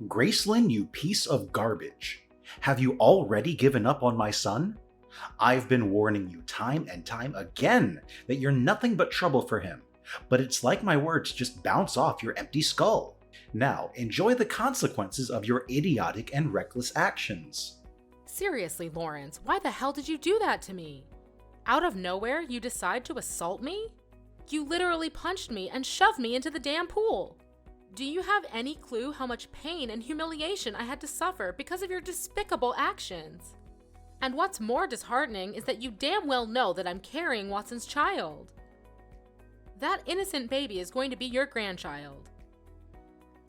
Gracelyn, you piece of garbage. Have you already given up on my son? I've been warning you time and time again that you're nothing but trouble for him, but it's like my words just bounce off your empty skull. Now, enjoy the consequences of your idiotic and reckless actions. Seriously, Lawrence, why the hell did you do that to me? Out of nowhere, you decide to assault me? You literally punched me and shoved me into the damn pool. Do you have any clue how much pain and humiliation I had to suffer because of your despicable actions? And what's more disheartening is that you damn well know that I'm carrying Watson's child. That innocent baby is going to be your grandchild.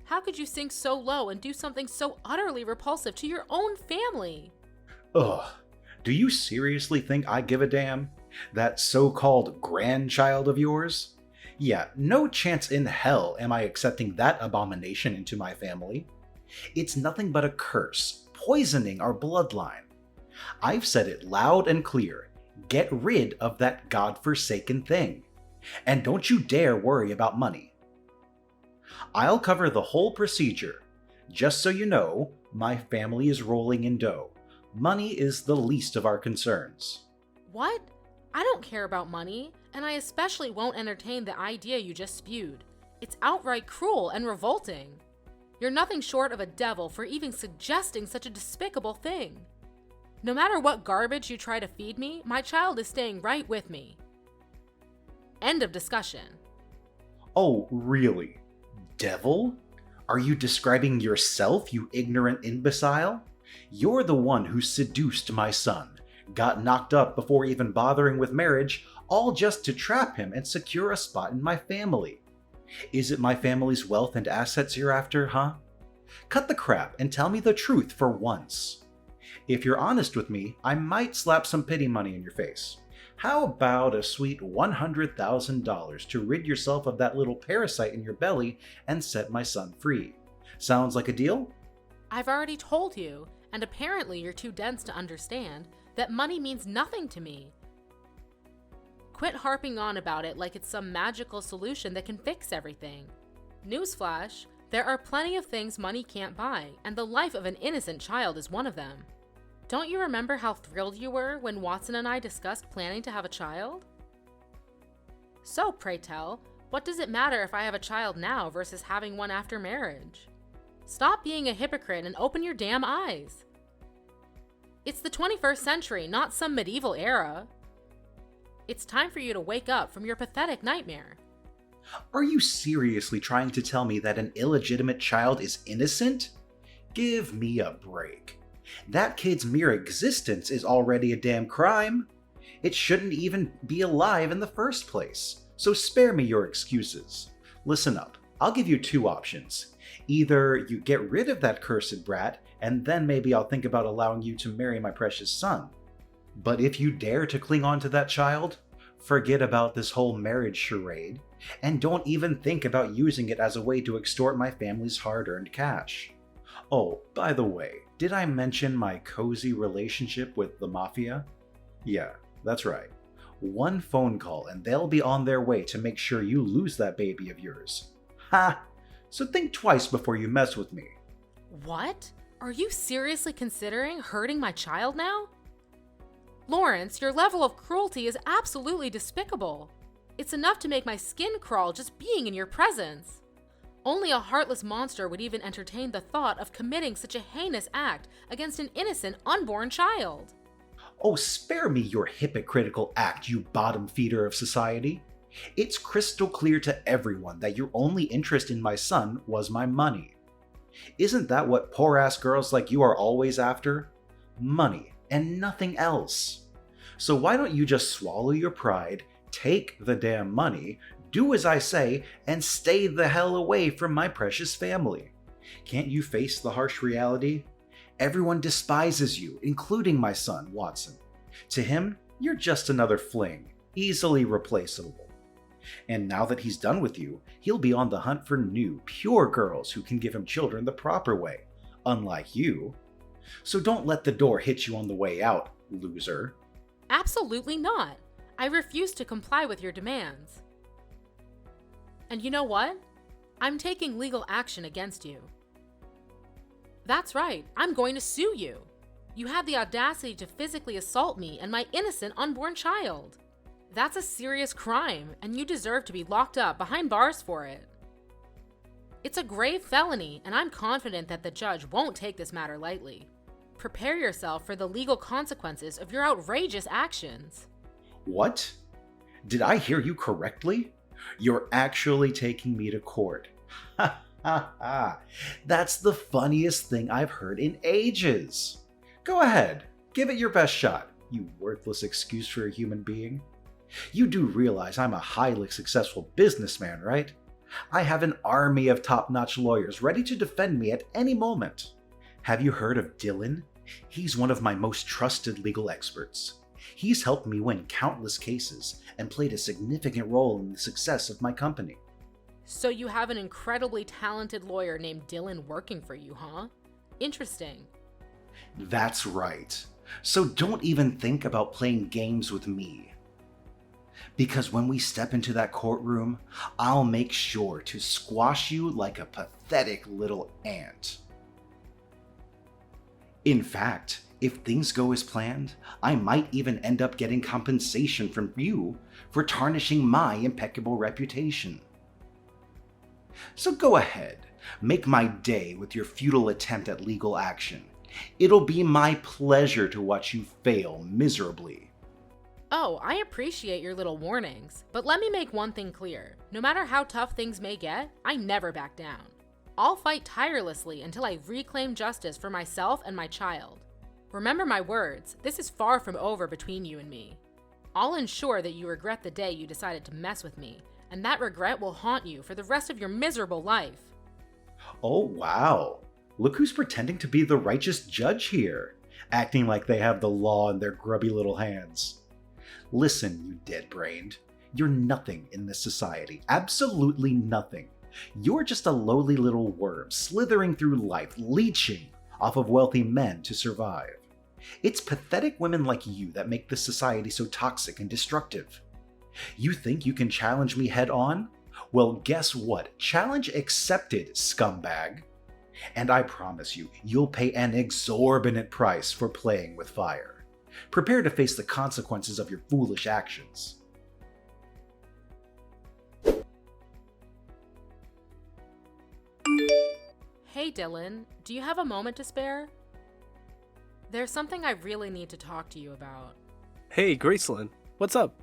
How could you sink so low and do something so utterly repulsive to your own family? Ugh, do you seriously think I give a damn? That so-called grandchild of yours? Yeah, no chance in hell am I accepting that abomination into my family. It's nothing but a curse, poisoning our bloodline. I've said it loud and clear. Get rid of that godforsaken thing. And don't you dare worry about money. I'll cover the whole procedure. Just so you know, my family is rolling in dough. Money is the least of our concerns. What? I don't care about money, and I especially won't entertain the idea you just spewed. It's outright cruel and revolting. You're nothing short of a devil for even suggesting such a despicable thing. No matter what garbage you try to feed me, my child is staying right with me. End of discussion. Oh, really? Devil? Are you describing yourself, you ignorant imbecile? You're the one who seduced my son, got knocked up before even bothering with marriage, all just to trap him and secure a spot in my family. Is it my family's wealth and assets you're after, huh? Cut the crap and tell me the truth for once. If you're honest with me, I might slap some pity money in your face. How about a sweet $100,000 to rid yourself of that little parasite in your belly and set my son free? Sounds like a deal? I've already told you, and apparently you're too dense to understand, that money means nothing to me. Quit harping on about it like it's some magical solution that can fix everything. Newsflash, there are plenty of things money can't buy, and the life of an innocent child is one of them. Don't you remember how thrilled you were when Watson and I discussed planning to have a child? So, pray tell, what does it matter if I have a child now versus having one after marriage? Stop being a hypocrite and open your damn eyes. It's the 21st century, not some medieval era. It's time for you to wake up from your pathetic nightmare. Are you seriously trying to tell me that an illegitimate child is innocent? Give me a break. That kid's mere existence is already a damn crime. It shouldn't even be alive in the first place, so spare me your excuses. Listen up, I'll give you two options. Either you get rid of that cursed brat, and then maybe I'll think about allowing you to marry my precious son. But if you dare to cling on to that child, forget about this whole marriage charade, and don't even think about using it as a way to extort my family's hard-earned cash. Oh, by the way, did I mention my cozy relationship with the mafia? Yeah, that's right. One phone call and they'll be on their way to make sure you lose that baby of yours. Ha! So think twice before you mess with me. What? Are you seriously considering hurting my child now? Lawrence, your level of cruelty is absolutely despicable. It's enough to make my skin crawl just being in your presence. Only a heartless monster would even entertain the thought of committing such a heinous act against an innocent, unborn child. Oh, spare me your hypocritical act, you bottom feeder of society. It's crystal clear to everyone that your only interest in my son was my money. Isn't that what poor-ass girls like you are always after? Money, and nothing else. So why don't you just swallow your pride, take the damn money, do as I say, and stay the hell away from my precious family? Can't you face the harsh reality? Everyone despises you, including my son, Watson. To him, you're just another fling, easily replaceable. And now that he's done with you, he'll be on the hunt for new, pure girls who can give him children the proper way, unlike you. So don't let the door hit you on the way out, loser. Absolutely not. I refuse to comply with your demands. And you know what? I'm taking legal action against you. That's right, I'm going to sue you. You had the audacity to physically assault me and my innocent unborn child. That's a serious crime, and you deserve to be locked up behind bars for it. It's a grave felony, and I'm confident that the judge won't take this matter lightly. Prepare yourself for the legal consequences of your outrageous actions. What? Did I hear you correctly? You're actually taking me to court. Ha ha ha. That's the funniest thing I've heard in ages. Go ahead, give it your best shot, you worthless excuse for a human being. You do realize I'm a highly successful businessman, right? I have an army of top-notch lawyers ready to defend me at any moment. Have you heard of Dylan? He's one of my most trusted legal experts. He's helped me win countless cases and played a significant role in the success of my company. So you have an incredibly talented lawyer named Dylan working for you, huh? Interesting. That's right. So don't even think about playing games with me. Because when we step into that courtroom, I'll make sure to squash you like a pathetic little ant. In fact, if things go as planned, I might even end up getting compensation from you for tarnishing my impeccable reputation. So go ahead, make my day with your futile attempt at legal action. It'll be my pleasure to watch you fail miserably. Oh, I appreciate your little warnings, but let me make one thing clear. No matter how tough things may get, I never back down. I'll fight tirelessly until I reclaim justice for myself and my child. Remember my words, this is far from over between you and me. I'll ensure that you regret the day you decided to mess with me, and that regret will haunt you for the rest of your miserable life. Oh wow, look who's pretending to be the righteous judge here, acting like they have the law in their grubby little hands. Listen, you dead-brained, you're nothing in this society, absolutely nothing. You're just a lowly little worm slithering through life, leeching off of wealthy men to survive. It's pathetic women like you that make this society so toxic and destructive. You think you can challenge me head on? Well, guess what? Challenge accepted, scumbag. And I promise you, you'll pay an exorbitant price for playing with fire. Prepare to face the consequences of your foolish actions. Hey Dylan, do you have a moment to spare? There's something I really need to talk to you about. Hey, Gracelyn, what's up?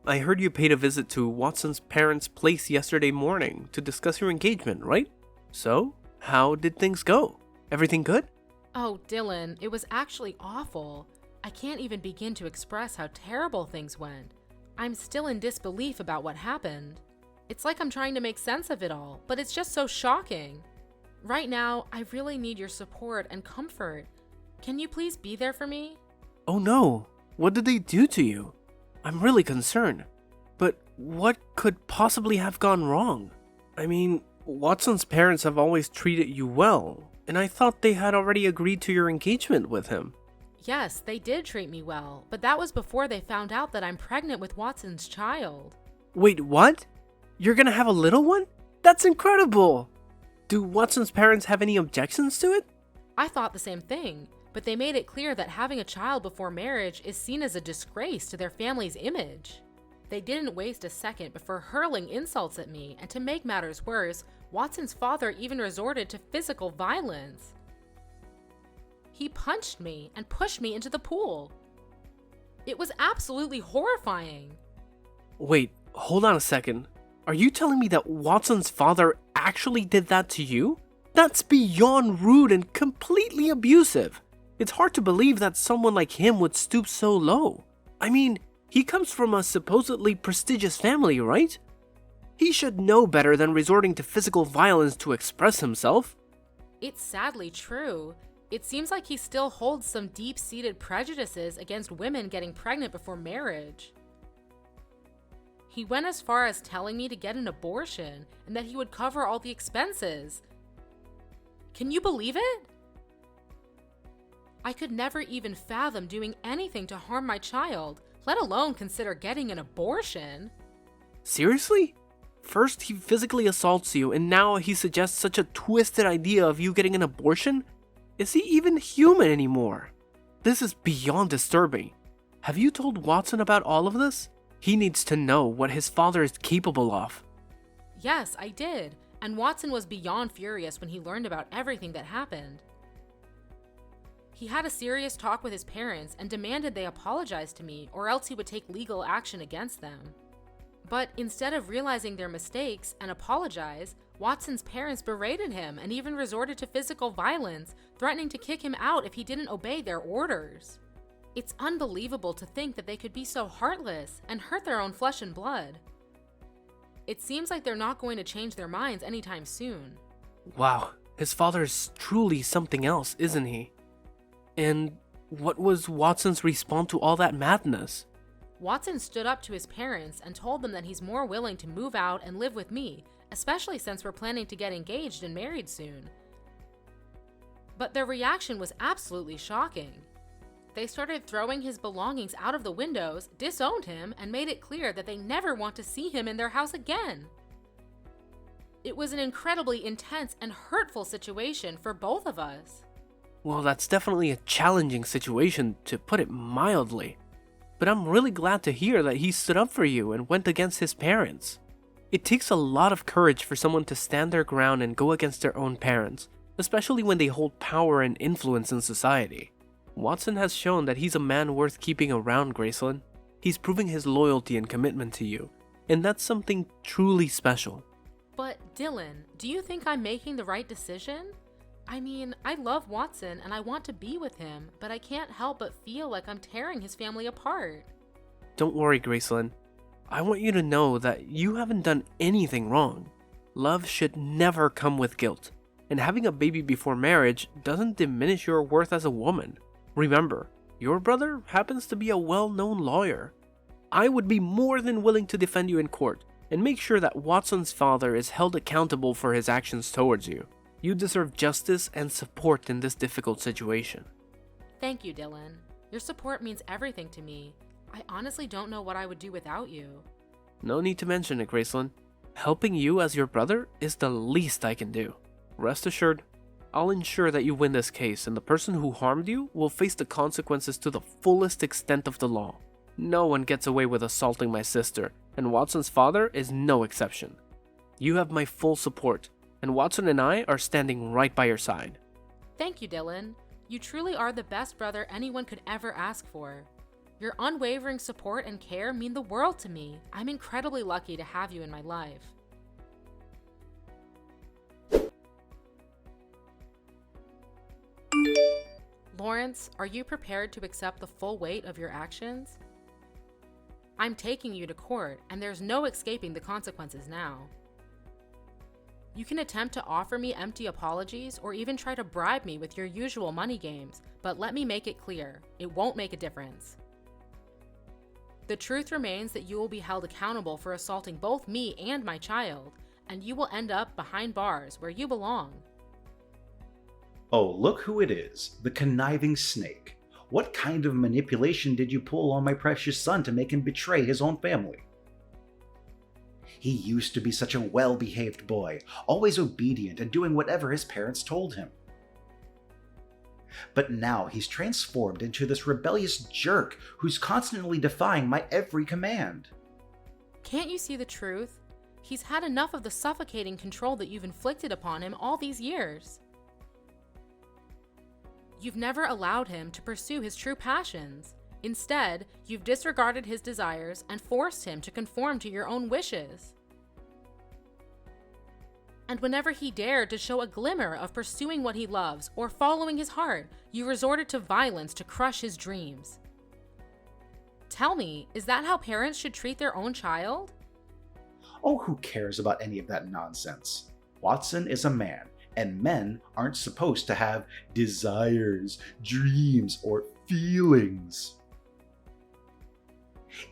I heard you paid a visit to Watson's parents' place yesterday morning to discuss your engagement, right? So, how did things go? Everything good? Oh, Dylan, it was actually awful. I can't even begin to express how terrible things went. I'm still in disbelief about what happened. It's like I'm trying to make sense of it all, but it's just so shocking. Right now, I really need your support and comfort. Can you please be there for me? Oh no, what did they do to you? I'm really concerned. But what could possibly have gone wrong? I mean, Watson's parents have always treated you well, and I thought they had already agreed to your engagement with him. Yes, they did treat me well, but that was before they found out that I'm pregnant with Watson's child. Wait, what? You're gonna have a little one? That's incredible! Do Watson's parents have any objections to it? I thought the same thing, but they made it clear that having a child before marriage is seen as a disgrace to their family's image. They didn't waste a second before hurling insults at me, and to make matters worse, Watson's father even resorted to physical violence. He punched me and pushed me into the pool. It was absolutely horrifying. Wait, hold on a second. Are you telling me that Watson's father actually did that to you? That's beyond rude and completely abusive. It's hard to believe that someone like him would stoop so low. I mean, he comes from a supposedly prestigious family, right? He should know better than resorting to physical violence to express himself. It's sadly true. It seems like he still holds some deep-seated prejudices against women getting pregnant before marriage. He went as far as telling me to get an abortion and that he would cover all the expenses. Can you believe it? I could never even fathom doing anything to harm my child, let alone consider getting an abortion. Seriously? First he physically assaults you, and now he suggests such a twisted idea of you getting an abortion? Is he even human anymore? This is beyond disturbing. Have you told Watson about all of this? He needs to know what his father is capable of. Yes, I did, and Watson was beyond furious when he learned about everything that happened. He had a serious talk with his parents and demanded they apologize to me, or else he would take legal action against them. But instead of realizing their mistakes and apologize, Watson's parents berated him and even resorted to physical violence, threatening to kick him out if he didn't obey their orders. It's unbelievable to think that they could be so heartless and hurt their own flesh and blood. It seems like they're not going to change their minds anytime soon. Wow, his father is truly something else, isn't he? And what was Watson's response to all that madness? Watson stood up to his parents and told them that he's more willing to move out and live with me, especially since we're planning to get engaged and married soon. But their reaction was absolutely shocking. They started throwing his belongings out of the windows, disowned him, and made it clear that they never want to see him in their house again. It was an incredibly intense and hurtful situation for both of us. Well, that's definitely a challenging situation, to put it mildly. But I'm really glad to hear that he stood up for you and went against his parents. It takes a lot of courage for someone to stand their ground and go against their own parents, especially when they hold power and influence in society. Watson has shown that he's a man worth keeping around, Gracelyn. He's proving his loyalty and commitment to you, and that's something truly special. But Dylan, do you think I'm making the right decision? I mean, I love Watson and I want to be with him, but I can't help but feel like I'm tearing his family apart. Don't worry, Gracelyn. I want you to know that you haven't done anything wrong. Love should never come with guilt, and having a baby before marriage doesn't diminish your worth as a woman. Remember, your brother happens to be a well-known lawyer. I would be more than willing to defend you in court and make sure that Watson's father is held accountable for his actions towards you. You deserve justice and support in this difficult situation. Thank you, Dylan. Your support means everything to me. I honestly don't know what I would do without you. No need to mention it, Gracelyn. Helping you as your brother is the least I can do. Rest assured, I'll ensure that you win this case and the person who harmed you will face the consequences to the fullest extent of the law. No one gets away with assaulting my sister, and Watson's father is no exception. You have my full support, and Watson and I are standing right by your side. Thank you, Dylan. You truly are the best brother anyone could ever ask for. Your unwavering support and care mean the world to me. I'm incredibly lucky to have you in my life. Lawrence, are you prepared to accept the full weight of your actions? I'm taking you to court, and there's no escaping the consequences now. You can attempt to offer me empty apologies or even try to bribe me with your usual money games, but let me make it clear, it won't make a difference. The truth remains that you will be held accountable for assaulting both me and my child, and you will end up behind bars where you belong. Oh, look who it is, the conniving snake. What kind of manipulation did you pull on my precious son to make him betray his own family? He used to be such a well-behaved boy, always obedient and doing whatever his parents told him. But now he's transformed into this rebellious jerk who's constantly defying my every command. Can't you see the truth? He's had enough of the suffocating control that you've inflicted upon him all these years. You've never allowed him to pursue his true passions. Instead, you've disregarded his desires and forced him to conform to your own wishes. And whenever he dared to show a glimmer of pursuing what he loves or following his heart, you resorted to violence to crush his dreams. Tell me, is that how parents should treat their own child? Oh, who cares about any of that nonsense? Watson is a man, and men aren't supposed to have desires, dreams, or feelings.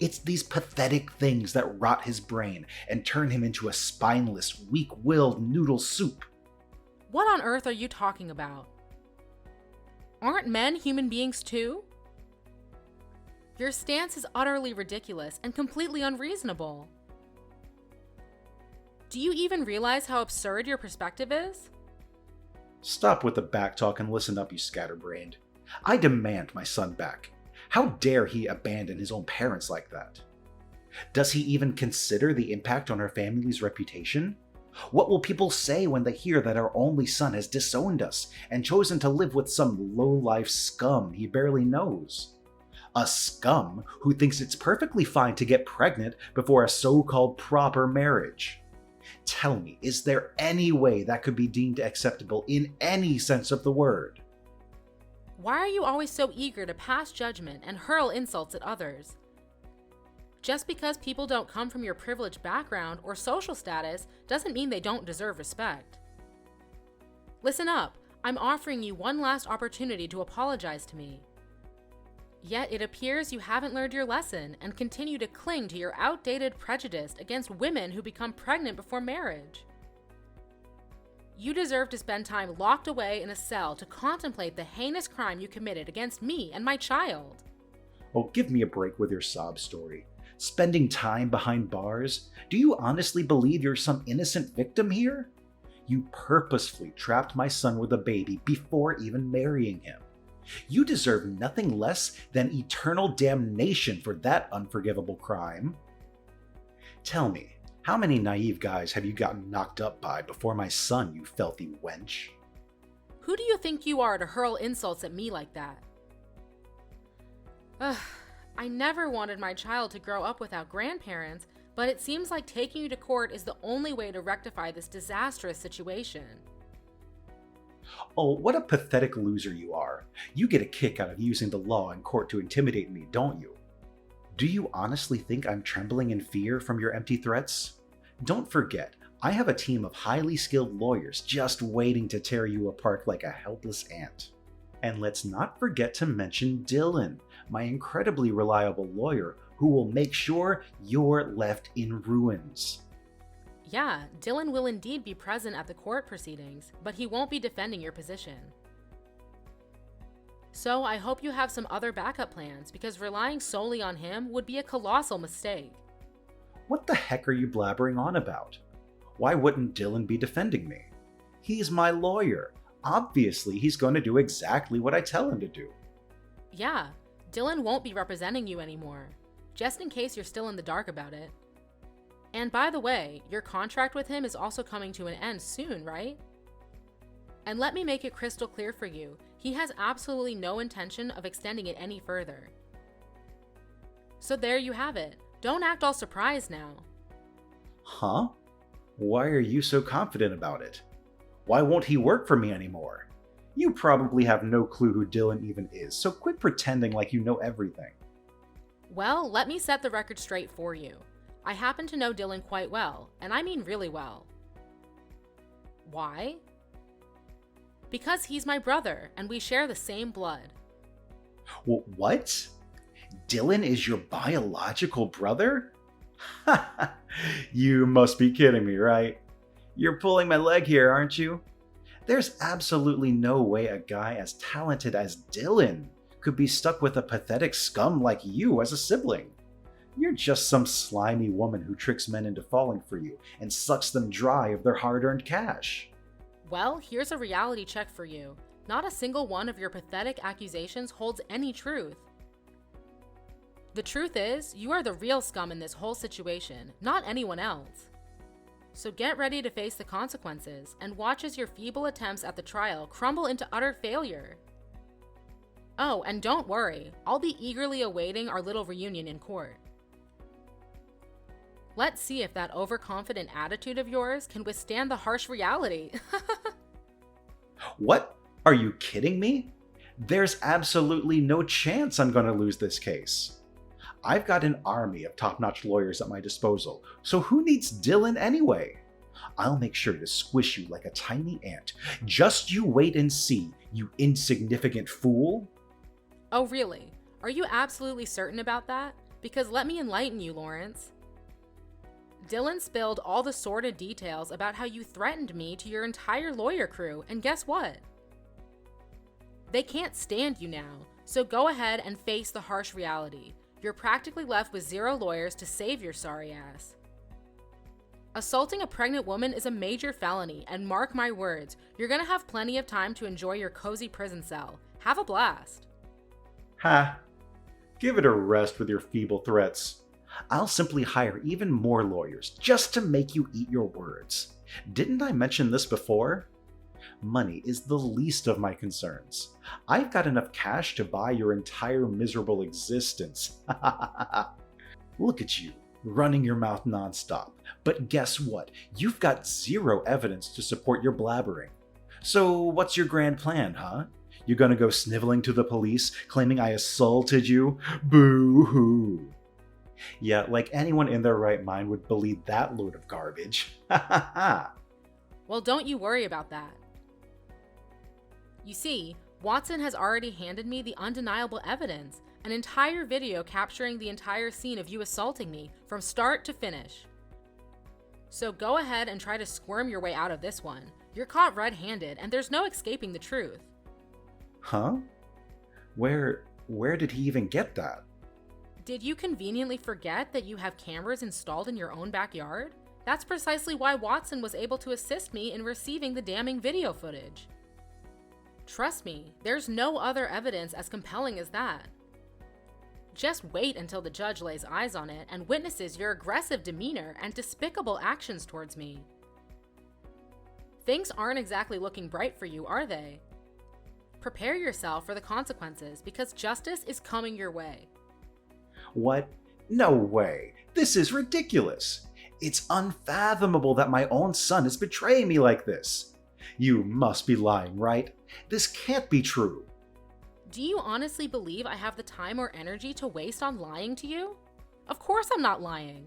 It's these pathetic things that rot his brain and turn him into a spineless, weak-willed noodle soup. What on earth are you talking about? Aren't men human beings too? Your stance is utterly ridiculous and completely unreasonable. Do you even realize how absurd your perspective is? Stop with the backtalk and listen up, you scatterbrained. I demand my son back. How dare he abandon his own parents like that? Does he even consider the impact on our family's reputation? What will people say when they hear that our only son has disowned us and chosen to live with some low-life scum he barely knows? A scum who thinks it's perfectly fine to get pregnant before a so-called proper marriage. Tell me, is there any way that could be deemed acceptable in any sense of the word? Why are you always so eager to pass judgment and hurl insults at others? Just because people don't come from your privileged background or social status doesn't mean they don't deserve respect. Listen up, I'm offering you one last opportunity to apologize to me. Yet it appears you haven't learned your lesson and continue to cling to your outdated prejudice against women who become pregnant before marriage. You deserve to spend time locked away in a cell to contemplate the heinous crime you committed against me and my child. Oh, give me a break with your sob story. Spending time behind bars? Do you honestly believe you're some innocent victim here? You purposefully trapped my son with a baby before even marrying him. You deserve nothing less than eternal damnation for that unforgivable crime. Tell me, how many naive guys have you gotten knocked up by before my son, you filthy wench? Who do you think you are to hurl insults at me like that? Ugh, I never wanted my child to grow up without grandparents, but it seems like taking you to court is the only way to rectify this disastrous situation. Oh, what a pathetic loser you are. You get a kick out of using the law in court to intimidate me, don't you? Do you honestly think I'm trembling in fear from your empty threats? Don't forget, I have a team of highly skilled lawyers just waiting to tear you apart like a helpless ant. And let's not forget to mention Dylan, my incredibly reliable lawyer who will make sure you're left in ruins. Yeah, Dylan will indeed be present at the court proceedings, but he won't be defending your position. So I hope you have some other backup plans, because relying solely on him would be a colossal mistake. What the heck are you blabbering on about? Why wouldn't Dylan be defending me? He's my lawyer. Obviously, he's going to do exactly what I tell him to do. Yeah, Dylan won't be representing you anymore, just in case you're still in the dark about it. And by the way, your contract with him is also coming to an end soon, right? And let me make it crystal clear for you, he has absolutely no intention of extending it any further. So there you have it. Don't act all surprised now. Huh? Why are you so confident about it? Why won't he work for me anymore? You probably have no clue who Dylan even is, so quit pretending like you know everything. Well, let me set the record straight for you. I happen to know Dylan quite well, and I mean really well. Why? Because he's my brother, and we share the same blood. What? Dylan is your biological brother? You must be kidding me, right? You're pulling my leg here, aren't you? There's absolutely no way a guy as talented as Dylan could be stuck with a pathetic scum like you as a sibling. You're just some slimy woman who tricks men into falling for you and sucks them dry of their hard-earned cash. Well, here's a reality check for you. Not a single one of your pathetic accusations holds any truth. The truth is, you are the real scum in this whole situation, not anyone else. So get ready to face the consequences and watch as your feeble attempts at the trial crumble into utter failure. Oh, and don't worry, I'll be eagerly awaiting our little reunion in court. Let's see if that overconfident attitude of yours can withstand the harsh reality. What? Are you kidding me? There's absolutely no chance I'm going to lose this case. I've got an army of top-notch lawyers at my disposal, so who needs Dylan anyway? I'll make sure to squish you like a tiny ant. Just you wait and see, you insignificant fool. Oh really? Are you absolutely certain about that? Because let me enlighten you, Lawrence. Dylan spilled all the sordid details about how you threatened me to your entire lawyer crew, and guess what? They can't stand you now, so go ahead and face the harsh reality. You're practically left with 0 lawyers to save your sorry ass. Assaulting a pregnant woman is a major felony, and mark my words, you're gonna have plenty of time to enjoy your cozy prison cell. Have a blast. Ha! Give it a rest with your feeble threats. I'll simply hire even more lawyers just to make you eat your words. Didn't I mention this before? Money is the least of my concerns. I've got enough cash to buy your entire miserable existence. Look at you, running your mouth nonstop. But guess what? You've got zero evidence to support your blabbering. So what's your grand plan, huh? You gonna go sniveling to the police, claiming I assaulted you? Boo-hoo. Yeah, like anyone in their right mind would believe that load of garbage. Ha ha ha. Well, don't you worry about that. You see, Watson has already handed me the undeniable evidence, an entire video capturing the entire scene of you assaulting me from start to finish. So go ahead and try to squirm your way out of this one. You're caught red-handed, and there's no escaping the truth. Huh? Where did he even get that? Did you conveniently forget that you have cameras installed in your own backyard? That's precisely why Watson was able to assist me in receiving the damning video footage. Trust me, there's no other evidence as compelling as that. Just wait until the judge lays eyes on it and witnesses your aggressive demeanor and despicable actions towards me. Things aren't exactly looking bright for you, are they? Prepare yourself for the consequences because justice is coming your way. What? No way. This is ridiculous. It's unfathomable that my own son is betraying me like this. You must be lying, right? This can't be true. Do you honestly believe I have the time or energy to waste on lying to you? Of course I'm not lying.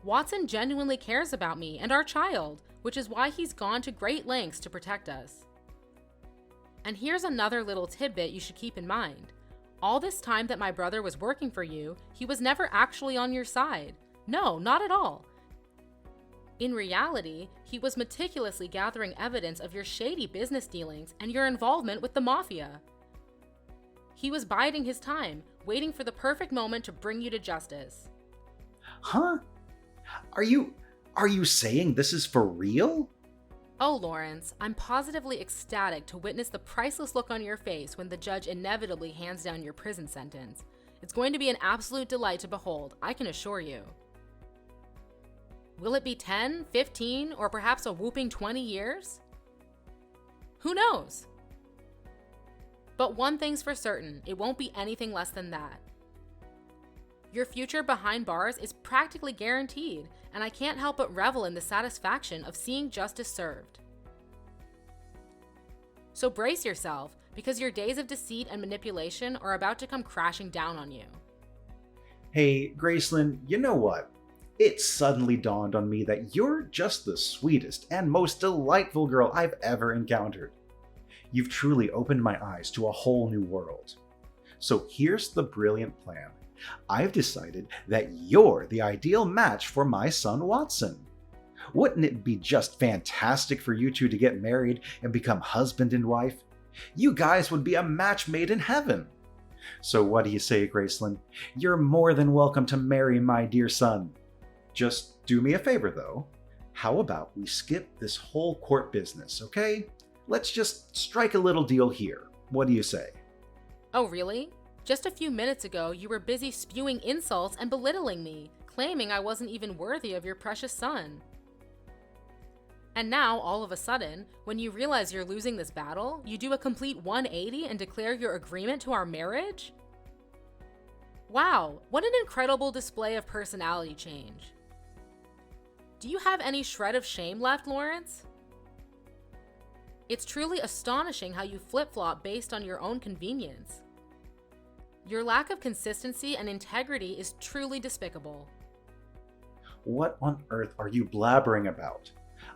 Watson genuinely cares about me and our child, which is why he's gone to great lengths to protect us. And here's another little tidbit you should keep in mind. All this time that my brother was working for you, he was never actually on your side. No, not at all. In reality, he was meticulously gathering evidence of your shady business dealings and your involvement with the mafia. He was biding his time, waiting for the perfect moment to bring you to justice. Huh? Are you saying this is for real? Oh, Lawrence, I'm positively ecstatic to witness the priceless look on your face when the judge inevitably hands down your prison sentence. It's going to be an absolute delight to behold, I can assure you. Will it be 10, 15, or perhaps a whooping 20 years? Who knows? But one thing's for certain, it won't be anything less than that. Your future behind bars is practically guaranteed, and I can't help but revel in the satisfaction of seeing justice served. So brace yourself, because your days of deceit and manipulation are about to come crashing down on you. Hey, Gracelyn, you know what? It suddenly dawned on me that you're just the sweetest and most delightful girl I've ever encountered. You've truly opened my eyes to a whole new world. So here's the brilliant plan. I've decided that you're the ideal match for my son Watson. Wouldn't it be just fantastic for you two to get married and become husband and wife? You guys would be a match made in heaven. So what do you say, Gracelyn? You're more than welcome to marry my dear son. Just do me a favor, though. How about we skip this whole court business, okay? Let's just strike a little deal here. What do you say? Oh, really? Just a few minutes ago, you were busy spewing insults and belittling me, claiming I wasn't even worthy of your precious son. And now, all of a sudden, when you realize you're losing this battle, you do a complete 180 and declare your agreement to our marriage? Wow, what an incredible display of personality change. Do you have any shred of shame left, Lawrence? It's truly astonishing how you flip-flop based on your own convenience. Your lack of consistency and integrity is truly despicable. What on earth are you blabbering about?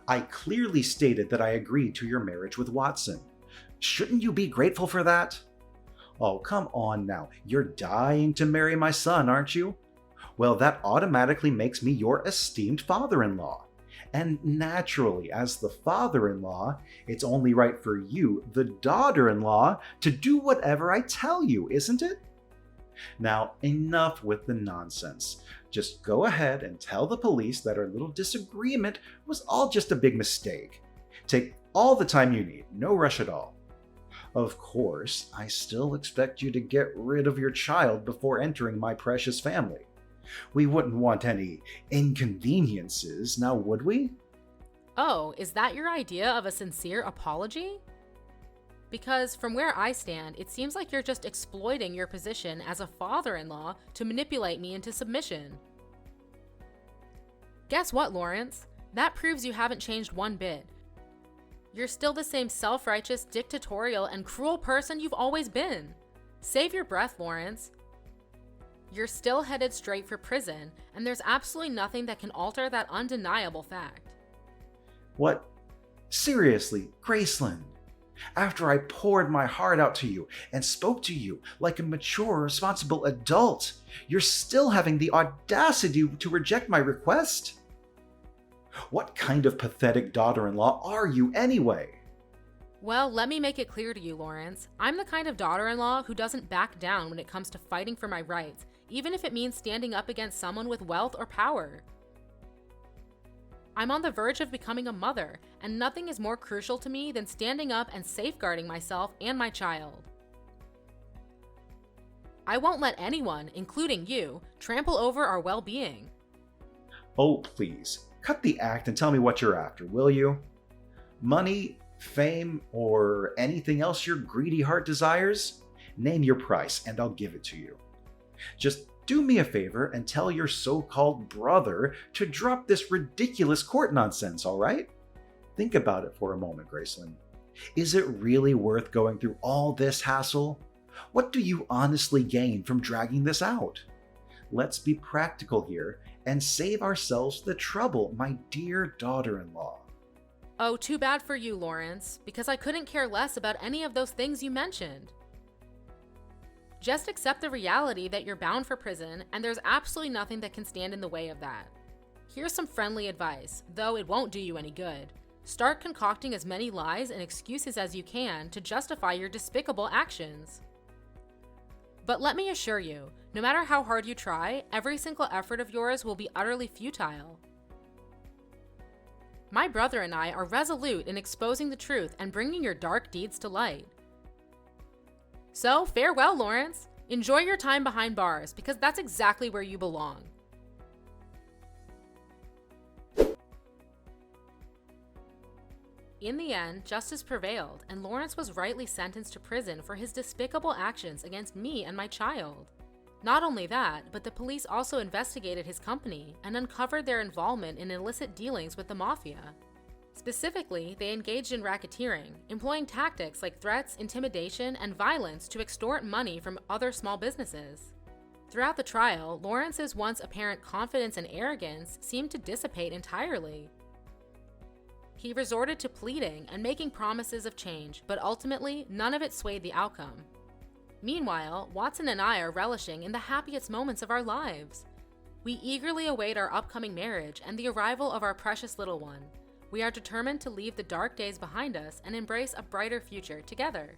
I clearly stated that I agreed to your marriage with Watson. Shouldn't you be grateful for that? Oh, come on now. You're dying to marry my son, aren't you? Well, that automatically makes me your esteemed father-in-law. And naturally, as the father-in-law, it's only right for you, the daughter-in-law, to do whatever I tell you, isn't it? Now, enough with the nonsense. Just go ahead and tell the police that our little disagreement was all just a big mistake. Take all the time you need, no rush at all. Of course, I still expect you to get rid of your child before entering my precious family. We wouldn't want any inconveniences, now would we? Oh, is that your idea of a sincere apology? Because from where I stand, it seems like you're just exploiting your position as a father-in-law to manipulate me into submission. Guess what, Lawrence? That proves you haven't changed one bit. You're still the same self-righteous, dictatorial, and cruel person you've always been. Save your breath, Lawrence. You're still headed straight for prison, and there's absolutely nothing that can alter that undeniable fact. What? Seriously, Graceland? After I poured my heart out to you and spoke to you like a mature, responsible adult, you're still having the audacity to reject my request? What kind of pathetic daughter-in-law are you anyway? Well, let me make it clear to you, Lawrence. I'm the kind of daughter-in-law who doesn't back down when it comes to fighting for my rights, even if it means standing up against someone with wealth or power. I'm on the verge of becoming a mother, and nothing is more crucial to me than standing up and safeguarding myself and my child. I won't let anyone, including you, trample over our well-being. Oh, please, cut the act and tell me what you're after, will you? Money, fame, or anything else your greedy heart desires? Name your price and I'll give it to you. Just do me a favor and tell your so-called brother to drop this ridiculous court nonsense, all right? Think about it for a moment, Graceland. Is it really worth going through all this hassle? What do you honestly gain from dragging this out? Let's be practical here and save ourselves the trouble, my dear daughter-in-law. Oh, too bad for you, Lawrence, because I couldn't care less about any of those things you mentioned. Just accept the reality that you're bound for prison, and there's absolutely nothing that can stand in the way of that. Here's some friendly advice, though it won't do you any good. Start concocting as many lies and excuses as you can to justify your despicable actions. But let me assure you, no matter how hard you try, every single effort of yours will be utterly futile. My brother and I are resolute in exposing the truth and bringing your dark deeds to light. So, farewell, Lawrence. Enjoy your time behind bars, because that's exactly where you belong. In the end, justice prevailed, and Lawrence was rightly sentenced to prison for his despicable actions against me and my child. Not only that, but the police also investigated his company and uncovered their involvement in illicit dealings with the mafia. Specifically, they engaged in racketeering, employing tactics like threats, intimidation, and violence to extort money from other small businesses. Throughout the trial, Lawrence's once apparent confidence and arrogance seemed to dissipate entirely. He resorted to pleading and making promises of change, but ultimately, none of it swayed the outcome. Meanwhile, Watson and I are relishing in the happiest moments of our lives. We eagerly await our upcoming marriage and the arrival of our precious little one. We are determined to leave the dark days behind us and embrace a brighter future together.